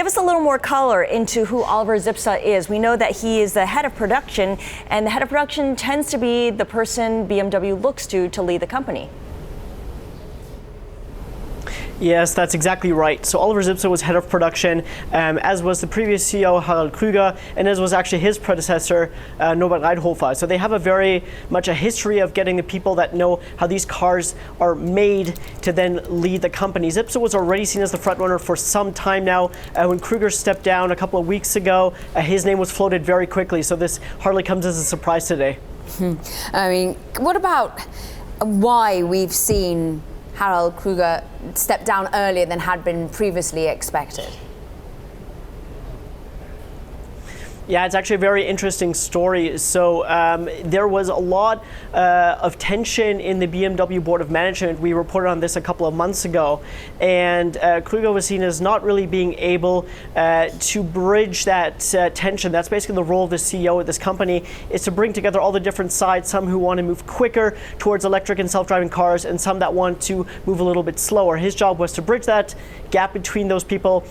Give us a little more color into who Oliver Zipse is. We know that he is the head of production, and the head of production tends to be the person BMW looks to lead the company. Yes, that's exactly right. So Oliver Zipse was head of production, as was the previous CEO, Harald Krüger, and as was actually his predecessor, Norbert Reithofer. So they have a very much a history of getting the people that know how these cars are made to then lead the company. Zipse was already seen as the front runner for some time now. When Krüger stepped down a couple of weeks ago, his name was floated very quickly. So this hardly comes as a surprise today. I mean, what about why we've seen Harald Krüger stepped down earlier than had been previously expected? Yeah, it's actually a very interesting story. So there was a lot of tension in the BMW board of management. We reported on this a couple of months ago, and Krüger was seen as not really being able to bridge that tension. That's basically the role of the CEO of this company, is to bring together all the different sides, some who want to move quicker towards electric and self-driving cars, and some that want to move a little bit slower. His job was to bridge that gap between those people.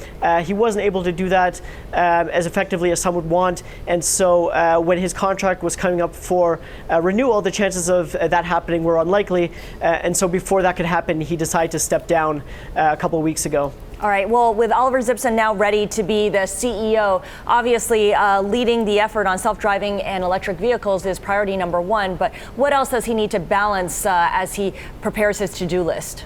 He wasn't able to do that as effectively as some would want. And so when his contract was coming up for renewal, the chances of that happening were unlikely. And so before that could happen, he decided to step down a couple of weeks ago. All right. Well, with Oliver Zipse now ready to be the CEO, obviously leading the effort on self-driving and electric vehicles is priority number one. But what else does he need to balance as he prepares his to-do list?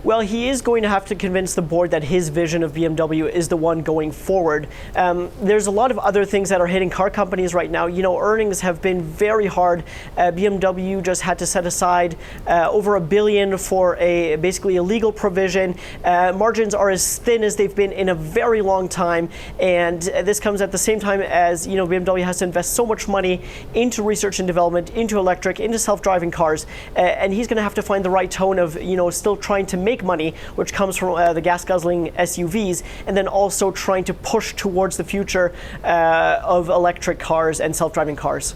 Well, he is going to have to convince the board that his vision of BMW is the one going forward. There's a lot of other things that are hitting car companies right now. You know, earnings have been very hard. BMW just had to set aside over $1 billion for basically a legal provision. Margins are as thin as they've been in a very long time, and this comes at the same time as, you know, BMW has to invest so much money into research and development, into electric, into self-driving cars, and he's going to have to find the right tone of, you know, still trying to make money, which comes from the gas-guzzling SUVs, and then also trying to push towards the future of electric cars and self-driving cars.